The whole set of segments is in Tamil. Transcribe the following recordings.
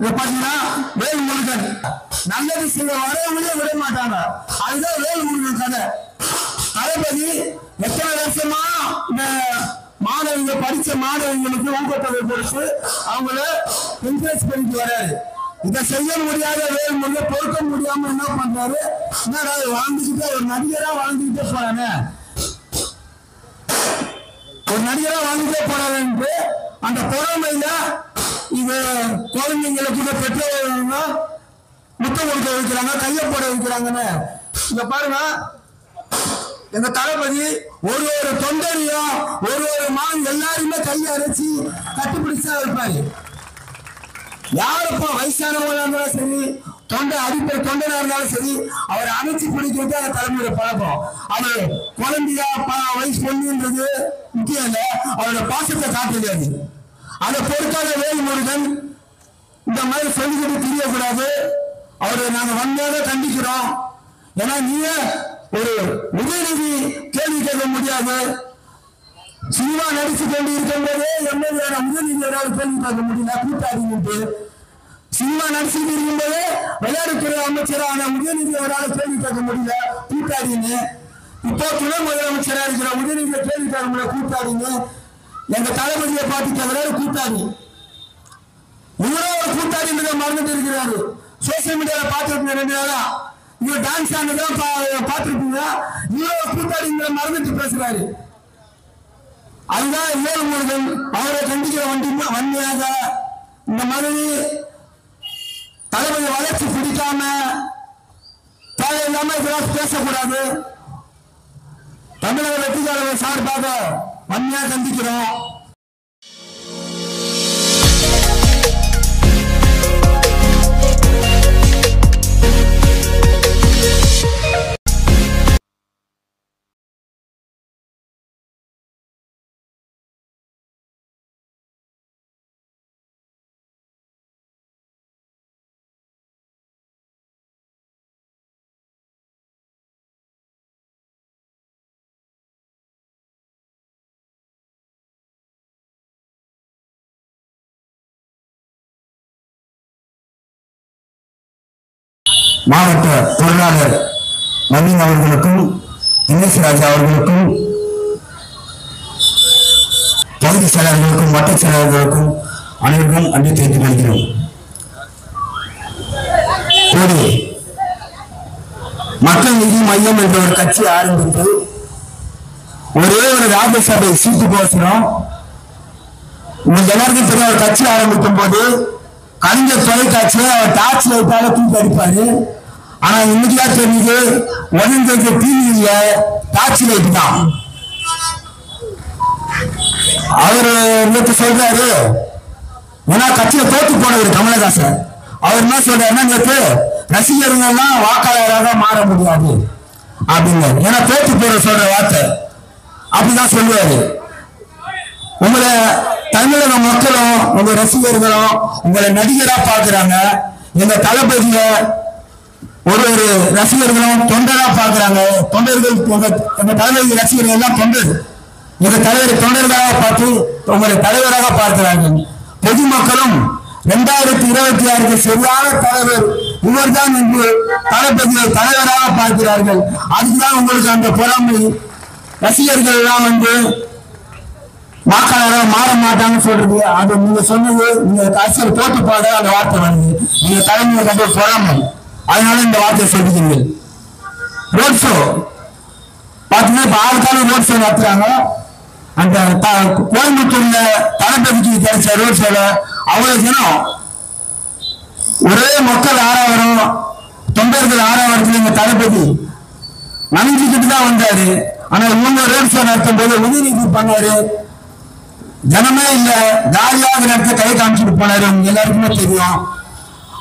பாத்தீங்கன்னா வேல்முருகன் நல்லது செய்ய வரவங்களே விட மாட்டாங்க. அதுதான் வேல்முருகன் கதை. தளபதி எத்தனை வருஷமா இந்த மாணவங்க படிச்ச மாணவங்களுக்கு ஊக்கத்தொகை கொடுத்து அவங்கள என்கரேஜ் பண்ணிட்டு வராரு. இதை செய்ய முடியாத வேல்முருகன் பொறுக்க முடியாம என்ன பண்றாரு, என்னடா வாழ்ந்துக்கிட்டே ஒரு நடிகரா வாழ்ந்துக்கிட்டே போறானே, ஒரு நடிகரா வாழ்ந்துட்டே போறாரு. அந்த பொறாமையில இது குழந்தைங்களுக்கு பெற்றோர்கள் முத்தம் கொடுக்க வைக்கிறாங்க, கையை போட வைக்கிறாங்கன்னு. இங்க பாருங்க, எங்க தளபதி ஒரு ஒரு தொண்டரையும் ஒரு ஒரு மான் எல்லாருமே கையை அரைச்சி கட்டுப்பிடிச்சா இருப்பாரு. யாருப்பா வயசானவங்களா இருந்தாலும் சரி, தொண்டை அடிப்படை தொண்டனா இருந்தாலும் சரி, அவரை அணைச்சி பிடிக்கிறது அந்த தலைமுறை பழக்கம். அது குழந்தையா வயசு பொண்ணுன்றது முக்கியம் இல்லை, அவரோட பாசத்தை காட்டுகிறது. அதை பொறுக்காத வேல்முருகன் இந்த மாதிரி சொல்லிக்கிட்டு தெரியக்கூடாது. அவரை நாங்க வன்மையாக கண்டிக்கிறோம். ஏன்னா நீங்க ஒரு உதயநிதி கேள்வி கேட்க முடியாது. சினிமா நடிச்சு கொண்டு இருக்கும் போதே எம்எல்ஏ உதயநிதி கேள்வி கேட்க முடியல கூட்டாளிட்டு. சினிமா நடிச்சுட்டு இருக்கும் போதே விளையாட்டுத்துறை அமைச்சரான உதயநிதி கேள்வி கேட்க முடியல கூட்டாளின்னு. இப்போ துணை முதலமைச்சராக இருக்கிற உதயநிதி கேள்வி கேட்க முடியல கூட்டாளின்னு. எங்க தளபதியை பார்த்து கேட்கிறாரு கூட்டாளி. இவரோ ஒரு கூட்டாளி மறந்துட்டு இருக்கிறாரு. சோசியல் மீடியால பார்த்துருப்பீங்க 2 நாளா. இவர் டான்ஸ் ஆனதான் பார்த்துருப்பீங்க. இவரோ ஒரு கூட்டாளி மறந்துட்டு பேசுறாரு. அதுதான் வேல்முருகன். அவரை கண்டிக்கிற வன்மையாக இந்த மாதிரி தளபதி வளர்ச்சி பிடிக்காம தேவையில்லாம இதெல்லாம் பேசக்கூடாது. தமிழக வெற்றியாளர்கள் சார்பாக வன்மையாக கண்டிக்கிறோம். மாவட்ட பொருளாளர் நவீன் அவர்களுக்கும் என்எஸ் ராஜா அவர்களுக்கும் பகுதி செயலாளர்களுக்கும் வட்ட செயலாளர்களுக்கும் அனைவருக்கும் நன்றி தெரிவித்துக் கொள்கிறோம். மக்கள் நீதி மையம் என்ற ஒரு கட்சி ஆரம்பித்து ஒரே ஒரு ராஜ்யசபை சீட்டு கோசரம் உங்களுக்கு எல்லாருக்கும் தெரியும். ஒரு கட்சி ஆரம்பிக்கும் போது கலைஞர் தொலைக்காட்சியை அவர் டார்ச் லைட்டால தூக்கி அடிப்பாரு. ஆனா இன்னைக்குதான் தெரியுது ஒழுங்கு டிவி இல்ல, டார்ச் லைட் தான். அவரு நேற்று சொல்றாரு, ஏன்னா கட்சியை தோத்து போனவர் கமலஹாசன். அவர் என்ன சொல்றாருன்னா, நேற்று ரசிகர்கள் எல்லாம் வாக்காளராக மாற முடியாது அப்படின்னு. ஏன்னா தோத்து போற சொல்ற வார்த்தை அப்படிதான் சொல்லுவாரு. உங்களை தமிழக மக்களும் உங்க ரசிகர்களும் உங்களை நடிகரா பாக்குறாங்க. எங்க தளபதிய ஒரு ஒரு ரசிகர்களும் தொண்டரா பாக்குறாங்க. தொண்டர்கள் எங்க தலைவர் ரசிகர்கள் எல்லாம் தொண்டர். எங்க தலைவர் தொண்டர்களாக பார்த்து உங்களை தலைவராக பார்க்கிறார்கள். பொதுமக்களும் 2026 சரியான தலைவர் இவர் தான் என்று தளபதியை தலைவராக பார்க்கிறார்கள். அதுக்குதான் உங்களுக்கு அந்த பொறாமை. ரசிகர்கள் எல்லாம் வாக்காளராக மாற மாட்டாங்கன்னு சொல்றது, அது நீங்க சொன்னது நீங்க அரசியல் போட்டு போட அந்த வார்த்தை வருது. நீங்க தலைமையை கண்டு பொறாமை, அதனால இந்த வார்த்தையை சொல்லிக்கிறீங்க. ரோட் ஷோ பாத்தீங்கன்னா இப்ப 6 காலம் ரோட் ஷோ நடத்துறாங்க. அந்த கோயம்புத்தூர்ல தளபதிக்கு கிடைச்ச ரோட் ஷோல அவ்வளவு ஜனம், ஒரே மக்கள் ஆறாவரம், தொண்டர்கள் ஆறாவரத்துல இந்த தளபதி நனைஞ்சுக்கிட்டு தான் வந்தாரு. ஆனா இவங்க ரோட் ஷோ நடத்தும் போது உதயநிதி பண்ணாரு, ஜனமே இல்ல, ஜாலியாக நடத்த கை காமிச்சுட்டு போனாரு. எல்லாருக்குமே தெரியும்.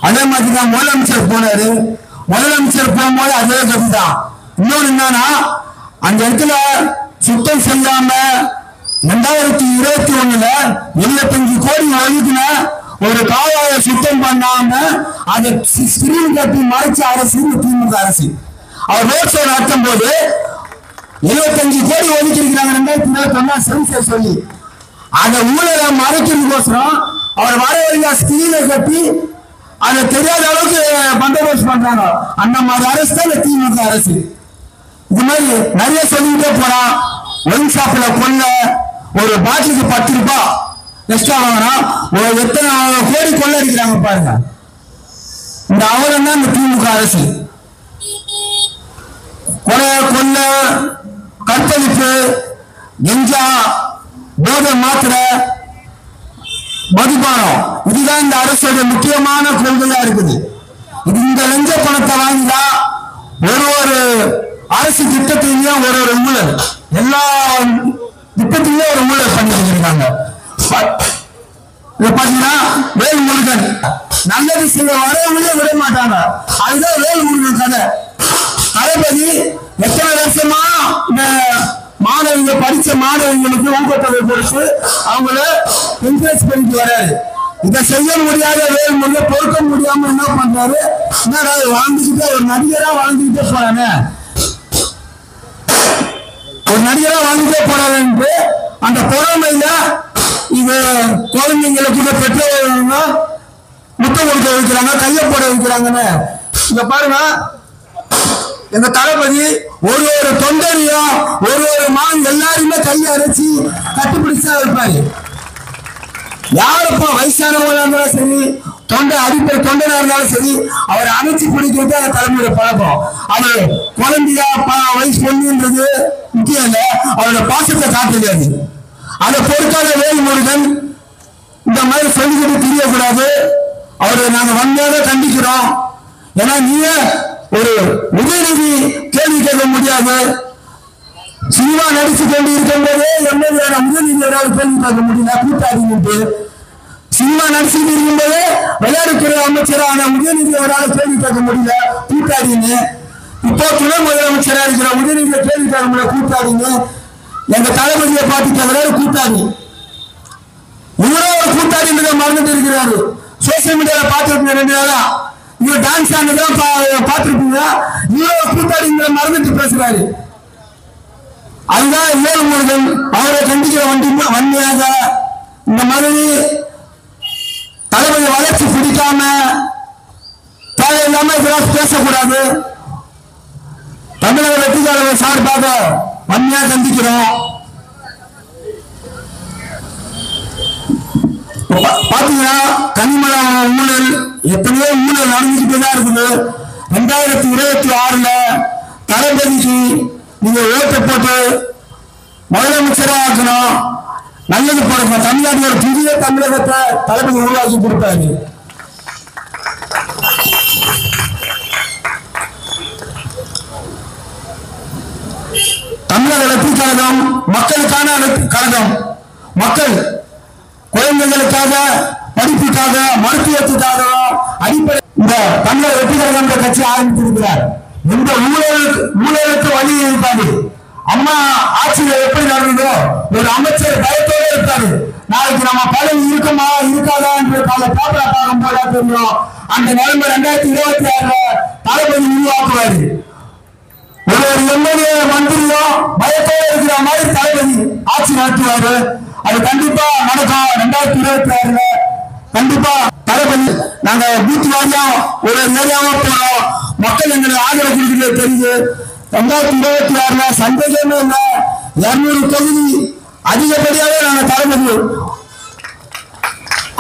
அதே மாதிரிதான் முதலமைச்சர் போனாரு. முதலமைச்சர் போகும்போது அதே கதிதான். இன்னொன்னு என்னன்னா, அந்த இடத்துல சுத்தம் செய்யாம 2021 75 கோடி ஒதுக்கின ஒரு காவாய சுத்தம் பண்ணாம அதை ஸ்கிரீன் கட்டி மறைச்ச அரசு திமுக அரசு. அவர் ரோட் ஷோ நடத்தும் போது 75 கோடி ஒதுக்கி இருக்கிறாங்க 2021 சென்சர் சொல்லி. அதை ஊழலை மறைக்கிறதுக்கோசரம் அவர் வர வரைக்கும் ஸ்கிரீனை கட்டி அது தெரியாத அளவுக்கு பந்தோபஸ்து பண்றாங்க. அந்த மாதிரி அரசு தான் இந்த திமுக அரசு. இது மாதிரி நிறைய சொல்லிக்கிட்டே போறான். ஒயின் ஷாப்ல கொள்ள ஒரு பாட்டிலுக்கு 10 ரூபாய் எக்ஸ்ட்ரா வாங்கினா எத்தனை கோடி கொள்ள அடிக்கிறாங்க பாருங்க. இந்த அவலம் தான் இந்த திமுக அரசு. கொலை, கொள்ள, கற்பழிப்பு, கெஞ்சா, போதை மாத்திரை, மதுபானம், இதுதான் இந்த அரசோட முக்கியமான கொள்கையா இருக்குது. இது இந்த லஞ்ச பணத்தை வாங்கிதான் ஒரு அரசு திட்டத்திலையும் ஒரு ஊழல், எல்லா திட்டத்திலையும் ஒரு ஊழல் பண்ணிட்டு இருக்காங்க. பாத்தீங்கன்னா வேல்முருகன் நல்லது செய்ய வரவங்களே விட மாட்டாங்க. அதுதான் வேல்முருகன் கதை. தளபதி எத்தனை வருஷமா இந்த மாணவங்க படிச்ச மாணவர்களுக்கு ஊக்கத்தொகை கொடுத்து அவங்கள என்கரேஜ் பண்ணிட்டு வராரு. இதை செய்ய முடியாத வேல்முருகன் பொறுக்க முடியாம என்ன பண்றாரு, வாழ்ந்துகிட்டே ஒரு நடிகரா வாழ்ந்துகிட்டே போறானே, ஒரு நடிகரா வாழ்ந்துட்டே போறாரு. அந்த பொறாமையில இது குழந்தைங்களுக்கு பெற்றோர்கள் முத்தம் கொடுக்க வைக்கிறாங்க, கையை போட வைக்கிறாங்கன்னு. இங்க பாருங்க, எங்க தளபதி ஒரு தொண்டரையும் ஒரு மான் எல்லாருமே கையை அரைச்சி கட்டுப்பிடிச்சா இருப்பாரு. யாருப்பா வயசானவங்களா இருந்தாலும் சரி, அடிப்படை தொண்டனா இருந்தாலும் சரி, அவர் அணைச்சி பிடிக்கிறது அந்த தலைமுறை பழக்கம். அவர் குழந்தையா வயசு பொண்ணுன்றது முக்கியம் இல்லை, அவரோட பாசத்தை காட்டுகிறது. அதை பொறுக்காத வேல்முருகன் இந்த மாதிரி சொல்லிக்கிட்டு தெரியக்கூடாது. அவரை நாங்க வந்தாத கண்டிக்கிறோம். ஏன்னா நீங்க ஒரு உதயநிதி கேள்வி கேட்க முடியாது. சினிமா நடிச்சு கொண்டு இருக்கும் போதே எம்எல்ஏ உதயநிதி கேள்வி கேட்க முடியல, கூட்டாளி. சினிமா நடிச்சுட்டு இருக்கும் போதே விளையாட்டுத்துறை அமைச்சரான உதயநிதி கேள்வி கேட்க முடியல, கூட்டாளின்னு. இப்போ துணை முதலமைச்சரா இருக்கிற உதயநிதியை கேள்வி கேட்க முடியல, கூட்டாளின்னு. எங்க தளபதியை பார்த்து கேட்கிறாரு கூட்டாளி. இவரோ ஒரு கூட்டாளி மறந்துட்டு இருக்கிறாரு. சோசியல் மீடியால பார்த்துருப்பீங்க 2 நாளா. இவர் டான்ஸ் ஆனதான் பார்த்துருப்பீங்க. இவரோ கூட்டாளி மறந்துட்டு பேசுறாரு. அதுதான் வேல்முருகன். அவரை கண்டிக்கிற வண்டியாக இந்த மாதிரி தளபதி வளர்ச்சி பிடிக்காம தேவையில்லாம இதெல்லாம் பேசக்கூடாது. தமிழக வெற்றியாளர்கள் சார்பாக வன்மையா கண்டிக்கிறோம். பாத்தீங்கன்னா கனிமல ஊழல் எத்தனையோ ஊழல் நடந்துகிட்டே தான் இருக்குது. 2026 தளபதிக்கு நீங்க ஓட்டு போட்டு முதலமைச்சராக ஆக்கணும், நல்லது போடுங்க. தமிழ்நாட்டில் ஒரு புதிய தமிழகத்தை தளபதி உருவாக்கி கொடுத்தாரு. தமிழக வெற்றி கழகம் மக்களுக்கான கழகம். மக்கள் குழந்தைகளுக்காக, படிப்புக்காக, மருத்துவத்துக்காக அடிப்படை இந்த தமிழக வெற்றி கழகம் கட்சி ஆரம்பித்திருக்கிறார். இந்த ஊழலுக்கு வழி இருக்காது. அம்மா ஆட்சியில் எப்படி நடந்ததோ ஒரு அமைச்சர் பயத்தோடு இருக்காரு. நாளைக்கு நம்ம பதவி இருக்குமா இருக்காதா என்று பல பேப்பரை பார்க்கும் போல தெரியும். அந்த நிலைமை 2026 தளபதி உருவாக்குவாரு. ஒரு எம்எல்ஏ மந்திரியும் பயத்தோடு இருக்கிற மாதிரி தளபதி ஆட்சி நடத்துவாரு. அது கண்டிப்பா நடக்கும். 2026 கண்டிப்பா தளபதி நாங்க பூத் வாரியா ஒரு ஏரியாவா போறோம். மக்கள் எங்களுக்கு ஆதரவு கொடுக்கிறது தெரியுது. 2026 சந்தேகமே இல்லை. 200 தொகுதி அதிகப்படியாக நாங்கள் தளபதி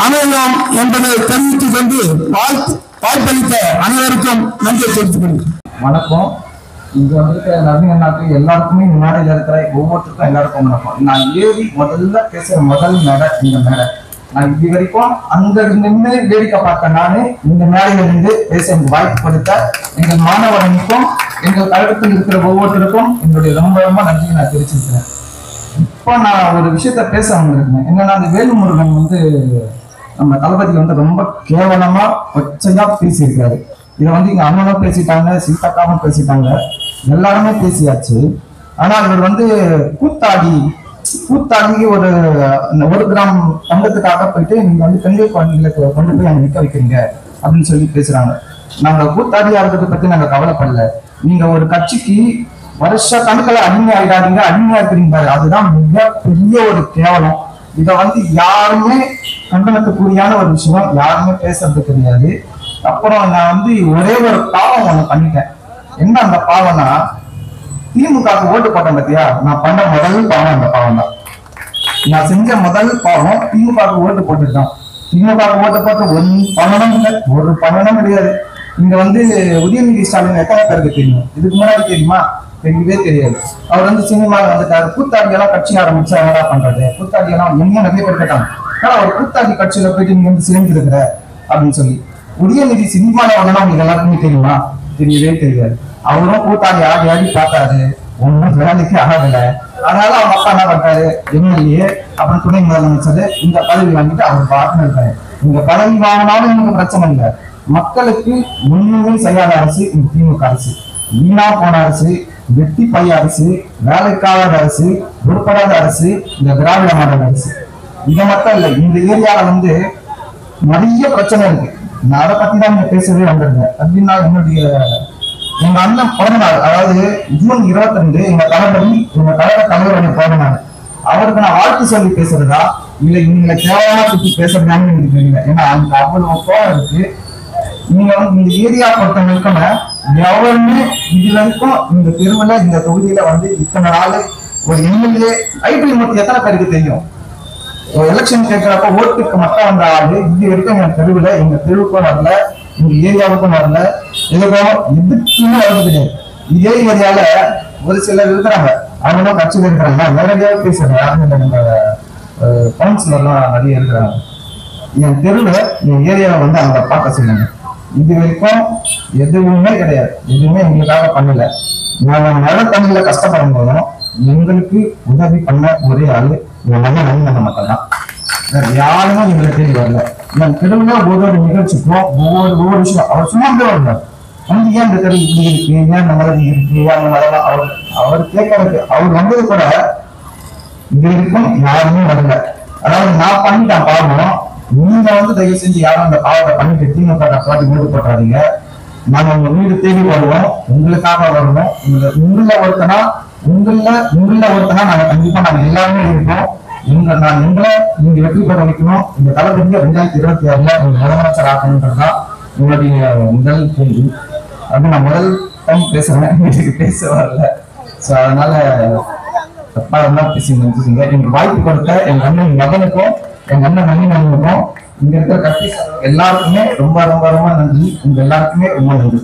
அமையலாம் என்பதை தெரிவித்துக் கொண்டு வாய்ப்பளித்த அனைவருக்கும் நன்றி தெரிவித்துக் கொள்கிறேன். வணக்கம். இங்க வந்துருக்க நவீன நாட்டு எல்லாருக்குமே இந்த மேடையில் இருக்கிற ஒவ்வொருத்தருக்கும் எல்லாருக்கும் வணக்கம். நான் ஏறி முதல்ல பேசுற முதல் மேடை இந்த மேடை. நான் இது வரைக்கும் அங்க நின்று வேடிக்கை பார்த்த நானே இந்த மேடையில இருந்து பேச எனக்கு வாய்ப்பு கொடுத்த எங்கள் மாணவர்களுக்கும் எங்கள் கழகத்தில் இருக்கிற ஒவ்வொருத்தருக்கும் என்னுடைய ரொம்ப ரொம்ப நன்றியை நான் தெரிவிச்சிருக்கிறேன். இப்போ நான் ஒரு விஷயத்த பேச வந்திருக்கேன். என்னன்னா, அந்த வேல்முருகன் நம்ம தளபதி ரொம்ப கேவலமா கொச்சையா பேசியிருக்காரு. இதை இங்க அண்ணனும் பேசிட்டாங்க, சீதாக்காவும் பேசிட்டாங்க, எல்லாருமே பேசியாச்சு. ஆனால் இவர் கூத்தாடி ஒரு கிராம் தங்கத்துக்காக போயிட்டு நீங்க பெண்கள் குழந்தைகளை கொண்டு போய் அங்க நிக்க வைக்கிறீங்க அப்படின்னு சொல்லி பேசுறாங்க. நாங்க கூத்தாடியா இருக்கிறத பத்தி நாங்க கவலைப்படல. நீங்க ஒரு கட்சிக்கு வருஷ கணக்கில் அடிமையா இருக்கிறீங்க. அதுதான் மிக பெரிய ஒரு கேவலம். இதை யாருமே கண்டனத்துக்குரியான ஒரு விஷயம், யாருமே பேசுறது கிடையாது. அப்புறம் நான் வந்து ஒரே ஒரு பாவம் ஒண்ணு பண்ணிட்டேன். என்ன அந்த பாவம்னா, திமுகவுக்கு ஓட்டு போட்டேன் பத்தியா, நான் பண்ண முதல் பாவம் அந்த பாவம் தான். நான் செஞ்ச முதல் பாவம் திமுகவுக்கு ஓட்டு போட்டுட்டான். திமுகவுக்கு ஓட்டு போட்டு பண்ணணும் இல்லை, ஒரு பண்ணணும் கிடையாது. இங்க வந்து உதயநிதி ஸ்டாலின் எத்தனை பேருக்கு தெரியும்? இதுக்கு முன்னாடி தெரியுமா? தெரியவே தெரியாது. அவர் வந்து சினிமாவில் வந்துட்டாரு. கூத்தாடி எல்லாம் கட்சி ஆரம்பிச்சு என்னடா பண்றது? கூத்தாடி எல்லாம் என்னையும் நிறைய பேர் கேட்டாங்க, ஆனா ஒரு கூத்தாடி கட்சியில போயிட்டு நீங்க வந்து சேர்ந்து இருக்கிற அப்படின்னு சொல்லி. உதயநிதி சினிமாவில் வரணும் உங்களுக்கு எல்லாருக்குமே தெரியுமா? தெரியவே தெரியாது. அவரும் கூத்தாடி ஆடி ஆடி பார்த்தாரு, ஒன்னும் வேலைக்கு ஆகல. அதனால அவங்க அப்பா என்ன பண்றாரு, எம்எல்ஏ அப்புறம் துணை முதலமைச்சர் இந்த பதவி வாங்கிட்டு அவர் பார்த்து இருக்காரு. இந்த பதவி வாங்கினாலும் எனக்கு பிரச்சனை இல்லை. மக்களுக்கு முன்னுமே செய்யாத அரசு இந்த திமுக அரசு. வீணா போன அரசு, வெட்டி பைய அரசு, வேலைக்காக அரசு, உருப்படாத அரசு இந்த திராவிட மாடல் அரசு. இதை மட்டும் இல்லை, இந்த ஏரியால வந்து நிறைய பிரச்சனை இருக்கு. நான் அதை பத்தி தான் நீங்க பேசவே வந்திருந்தேன். அப்படின்னா எங்க அண்ணன் பிறந்த நாள், அதாவது ஜூன் 22 எங்க தளபதி, எங்க கழக தலைவருடைய பிறந்த நாள். அவருக்கு நான் வாழ்த்து சொல்லி பேசுறதா இல்ல இவங்களை தேவையான சுத்தி பேசுறதான்னு எனக்கு தெரியல. ஏன்னா அந்த அவ்வளவு கோவம் இருக்கு. நீங்க வந்து இந்த ஏரியா பொறுத்தவங்களுக்கும் எவருமே இது வரைக்கும் இந்த தெருவுல இந்த தொகுதியில வந்து இத்தனை நாள் ஒரு எம்எல்ஏ ஐடி மொத்தம் எத்தனை பேருக்கு தெரியும்? எலெக்ஷன் கேட்கிறப்ப ஓட்டுக்கு மட்டும் வந்த ஆளு இது வரைக்கும் எங்க தெருவுல, எங்க தெருவுக்கும் வரல, எங்க ஏரியாவுக்கும் வரல, எதுக்கும் எதுக்குமே வரது கிடையாது. இதே ஏரியால ஒரு சிலர் இருக்கிறாங்க, அவங்களும் கட்சியில இருக்கிறாங்க, நேரடியாக பேசுறாங்க. யாருமே நம்ம கவுன்சிலர்லாம் நிறைய இருக்கிறாங்க. என் தெருவுல என் ஏரியாவை வந்து அவங்க பார்க்க சொல்லுங்க. இது வரைக்கும் எதுவுமே கிடையாது, எதுவுமே எங்களுக்காக பண்ணல. நாங்க மழை தண்ணியில கஷ்டப்படும் போதும் எங்களுக்கு உதவி பண்ண ஒரே ஆளு என் நல்ல மக்கள் தான். வேற யாருமே எங்களை தேடி வரல. என் தெருவுல ஒவ்வொரு நிகழ்ச்சிக்கும் ஒவ்வொரு விஷயம் அவர் சும்மா வரல. வந்து ஏன் இந்த தெரு இப்படி இருக்கு, ஏன் இந்த மாதிரி இருக்கு, ஏன் அந்த மாதிரி அவர் கேட்கறதுக்கு அவர் வந்தது கூட இது வரைக்கும் யாருமே வரல. அதாவது நான் பண்ணிட்டேன் பாவம், நீங்க வந்து தயவு செஞ்சு யாரும் அந்த பாவத்தை பண்ணிட்டு திமுக பாட்டி வீடு போட்டாதீங்க. நாங்க உங்க வீடு தேடி வருவோம், உங்களுக்காக வருவோம். உங்கள ஒருத்தனா நாங்க கண்டிப்பா நாங்க எல்லாருமே இருக்கோம். நான் எங்களை நீங்க வெற்றி பெற வைக்கணும். இந்த தளபதிக்கு 2026 நீங்க முதலமைச்சர் ஆக்கணுன்றதுதான் உங்களுடைய முதல் கேள்வி. அது நான் முதல் டைம் பேசுறேன், வீட்டுக்கு பேச வரல. சோ அதனால தப்பா தான் பேசி நினைச்சுங்க. எனக்கு வாய்ப்பு கொடுத்த எங்க அண்ணன் மகனுக்கும் எங்க அண்ணன் நன்னிக்கும் இங்க இருக்கிற கட்சி எல்லாருக்குமே ரொம்ப ரொம்ப ரொம்ப நன்றி. உங்க எல்லாருக்குமே ரொம்ப நன்றி.